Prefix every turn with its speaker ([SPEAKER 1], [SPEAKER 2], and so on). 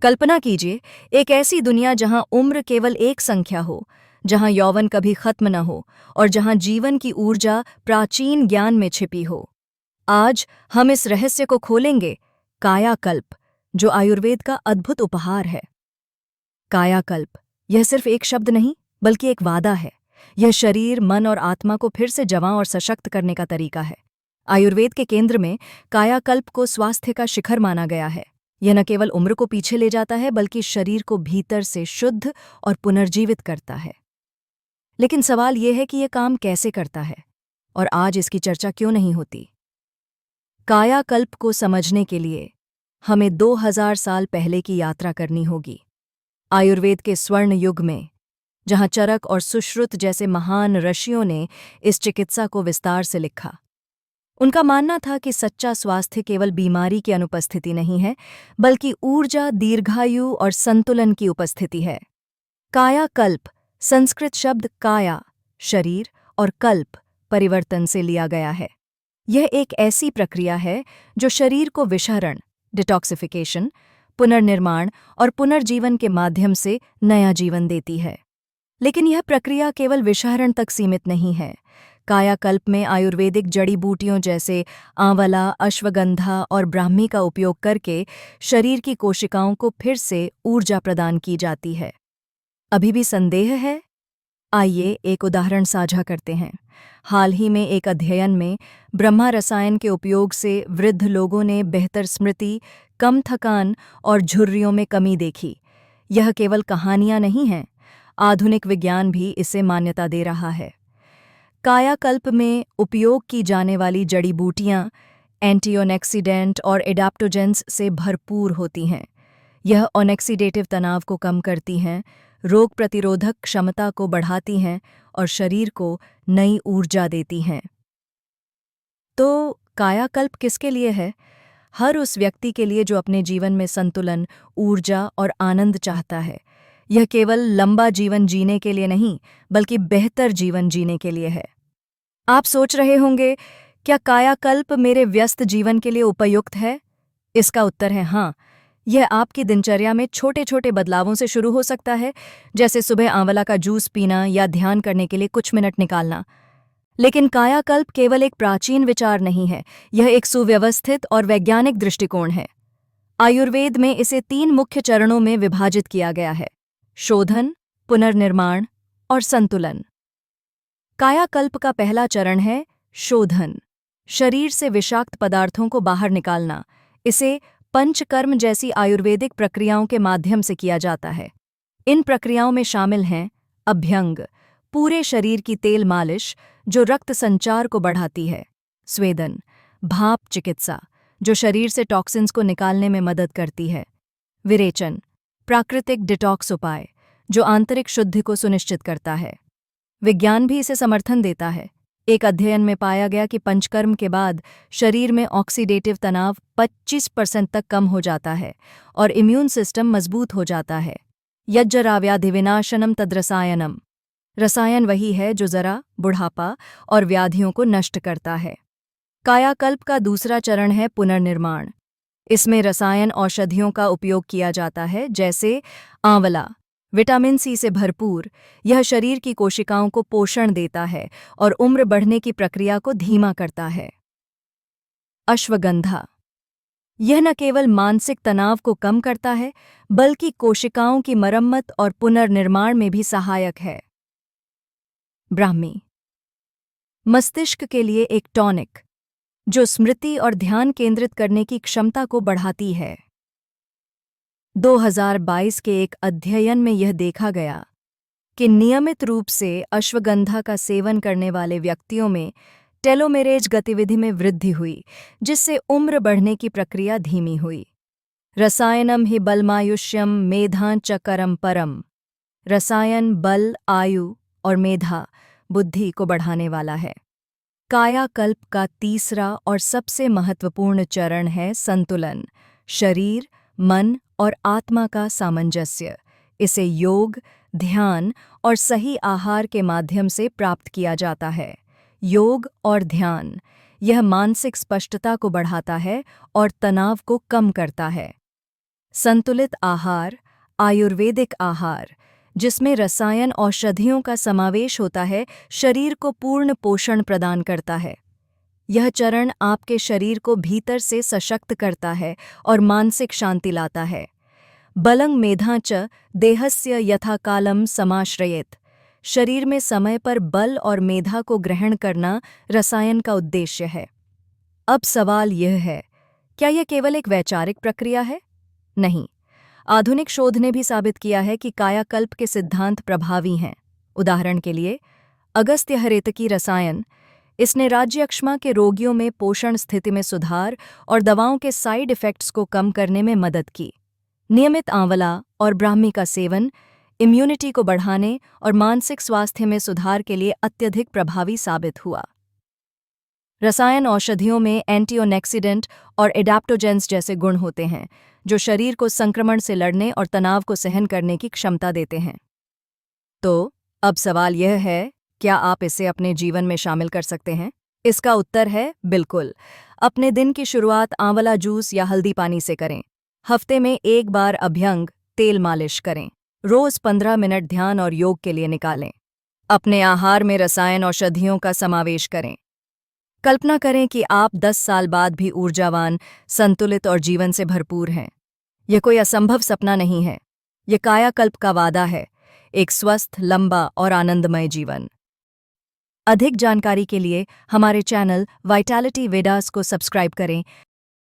[SPEAKER 1] कल्पना कीजिए, एक ऐसी दुनिया जहां उम्र केवल एक संख्या हो, जहां यौवन कभी खत्म न हो और जहां जीवन की ऊर्जा प्राचीन ज्ञान में छिपी हो। आज हम इस रहस्य को खोलेंगे, कायाकल्प, जो आयुर्वेद का अद्भुत उपहार है। कायाकल्प, यह सिर्फ एक शब्द नहीं, बल्कि एक वादा है। यह शरीर, मन और आत्मा को फिर से जवां और सशक्त करने का तरीका है। आयुर्वेद के केंद्र में कायाकल्प को स्वास्थ्य का शिखर माना गया है। यह न केवल उम्र को पीछे ले जाता है, बल्कि शरीर को भीतर से शुद्ध और पुनर्जीवित करता है। लेकिन सवाल यह है कि यह काम कैसे करता है, और आज इसकी चर्चा क्यों नहीं होती। कायाकल्प को समझने के लिए हमें 2000 साल पहले की यात्रा करनी होगी। आयुर्वेद के स्वर्ण युग में, जहां चरक और सुश्रुत जैसे महान ऋषियों ने इस चिकित्सा को विस्तार से लिखा। उनका मानना था कि सच्चा स्वास्थ्य केवल बीमारी की अनुपस्थिति नहीं है, बल्कि ऊर्जा, दीर्घायु और संतुलन की उपस्थिति है। कायाकल्प संस्कृत शब्द काया, शरीर, और कल्प, परिवर्तन से लिया गया है। यह एक ऐसी प्रक्रिया है जो शरीर को विषहरण, डिटॉक्सिफिकेशन, पुनर्निर्माण और पुनर्जीवन के माध्यम से नया जीवन देती है। लेकिन यह प्रक्रिया केवल विषहरण तक सीमित नहीं है। कायाकल्प में आयुर्वेदिक जड़ी बूटियों जैसे आंवला, अश्वगंधा और ब्राह्मी का उपयोग करके शरीर की कोशिकाओं को फिर से ऊर्जा प्रदान की जाती है। अभी भी संदेह है? आइए एक उदाहरण साझा करते हैं। हाल ही में एक अध्ययन में ब्रह्मा रसायन के उपयोग से वृद्ध लोगों ने बेहतर स्मृति, कम थकान और झुर्रियों में कमी देखी। यह केवल कहानियां नहीं हैं, आधुनिक विज्ञान भी इसे मान्यता दे रहा है। कायाकल्प में उपयोग की जाने वाली जड़ी बूटियां एंटीऑक्सीडेंट और एडाप्टोजेंस से भरपूर होती हैं। यह ऑक्सीडेटिव तनाव को कम करती हैं, रोग प्रतिरोधक क्षमता को बढ़ाती हैं और शरीर को नई ऊर्जा देती हैं। तो कायाकल्प किसके लिए है? हर उस व्यक्ति के लिए जो अपने जीवन में संतुलन, ऊर्जा और आनंद चाहता है। यह केवल लंबा जीवन जीने के लिए नहीं, बल्कि बेहतर जीवन जीने के लिए है। आप सोच रहे होंगे, क्या कायाकल्प मेरे व्यस्त जीवन के लिए उपयुक्त है? इसका उत्तर है हाँ। यह आपकी दिनचर्या में छोटे छोटे बदलावों से शुरू हो सकता है, जैसे सुबह आंवला का जूस पीना या ध्यान करने के लिए कुछ मिनट निकालना। लेकिन कायाकल्प केवल एक प्राचीन विचार नहीं है, यह एक सुव्यवस्थित और वैज्ञानिक दृष्टिकोण है। आयुर्वेद में इसे 3 मुख्य चरणों में विभाजित किया गया है: शोधन, पुनर्निर्माण और संतुलन। कायाकल्प का पहला चरण है शोधन, शरीर से विषाक्त पदार्थों को बाहर निकालना। इसे पंचकर्म जैसी आयुर्वेदिक प्रक्रियाओं के माध्यम से किया जाता है। इन प्रक्रियाओं में शामिल हैं अभ्यंग, पूरे शरीर की तेल मालिश जो रक्त संचार को बढ़ाती है; स्वेदन, भाप चिकित्सा जो शरीर से टॉक्सिन्स को निकालने में मदद करती है; विरेचन, प्राकृतिक डिटॉक्स उपाय जो आंतरिक शुद्धि को सुनिश्चित करता है। विज्ञान भी इसे समर्थन देता है। एक अध्ययन में पाया गया कि पंचकर्म के बाद शरीर में ऑक्सीडेटिव तनाव 25% तक कम हो जाता है और इम्यून सिस्टम मजबूत हो जाता है। यज्जराव्याधिविनाशनम तद्रसायनम, रसायन वही है जो जरा, बुढ़ापा और व्याधियों को नष्ट करता है। कायाकल्प का दूसरा चरण है पुनर्निर्माण। इसमें रसायन औषधियों का उपयोग किया जाता है, जैसे आंवला, विटामिन सी से भरपूर। यह शरीर की कोशिकाओं को पोषण देता है और उम्र बढ़ने की प्रक्रिया को धीमा करता है। अश्वगंधा, यह न केवल मानसिक तनाव को कम करता है, बल्कि कोशिकाओं की मरम्मत और पुनर्निर्माण में भी सहायक है। ब्राह्मी, मस्तिष्क के लिए एक टॉनिक जो स्मृति और ध्यान केंद्रित करने की क्षमता को बढ़ाती है। 2022 के एक अध्ययन में यह देखा गया कि नियमित रूप से अश्वगंधा का सेवन करने वाले व्यक्तियों में टेलोमेरेज गतिविधि में वृद्धि हुई, जिससे उम्र बढ़ने की प्रक्रिया धीमी हुई। रसायनम हि बलमायुष्यम मेधांच करम परम, रसायन बल, आयु और मेधा, बुद्धि को बढ़ाने वाला है। कायाकल्प का तीसरा और सबसे महत्वपूर्ण चरण है संतुलन, शरीर, मन और आत्मा का सामंजस्य। इसे योग, ध्यान और सही आहार के माध्यम से प्राप्त किया जाता है। योग और ध्यान, यह मानसिक स्पष्टता को बढ़ाता है और तनाव को कम करता है। संतुलित आहार, आयुर्वेदिक आहार, जिसमें रसायन औषधियों का समावेश होता है, शरीर को पूर्ण पोषण प्रदान करता है। यह चरण आपके शरीर को भीतर से सशक्त करता है और मानसिक शांति लाता है। बलं मेधा च देहस्य यथा कालम समाश्रयेत। शरीर में समय पर बल और मेधा को ग्रहण करना रसायन का उद्देश्य है। अब सवाल यह है, क्या यह केवल एक वैचारिक प्रक्रिया है? नहीं। आधुनिक शोध ने भी साबित किया है कि कायाकल्प के सिद्धांत प्रभावी हैं। उदाहरण के लिए, अगस्त्य हरेतकी रसायन, इसने राज्यक्षमा के रोगियों में पोषण स्थिति में सुधार और दवाओं के साइड इफ़ेक्ट्स को कम करने में मदद की। नियमित आंवला और ब्राह्मी का सेवन इम्यूनिटी को बढ़ाने और मानसिक स्वास्थ्य में सुधार के लिए अत्यधिक प्रभावी साबित हुआ। रसायन औषधियों में एंटीऑक्सीडेंट और एडाप्टोजेंस जैसे गुण होते हैं, जो शरीर को संक्रमण से लड़ने और तनाव को सहन करने की क्षमता देते हैं। तो अब सवाल यह है, क्या आप इसे अपने जीवन में शामिल कर सकते हैं? इसका उत्तर है बिल्कुल। अपने दिन की शुरुआत आंवला जूस या हल्दी पानी से करें। हफ्ते में एक बार अभ्यंग तेल मालिश करें। रोज 15 मिनट ध्यान और योग के लिए निकालें। अपने आहार में रसायन औषधियों का समावेश करें। कल्पना करें कि आप 10 साल बाद भी ऊर्जावान, संतुलित और जीवन से भरपूर हैं। यह कोई असंभव सपना नहीं है। यह कायाकल्प का वादा है, एक स्वस्थ, लंबा और आनंदमय जीवन। अधिक जानकारी के लिए हमारे चैनल वाइटैलिटी वेदास को सब्सक्राइब करें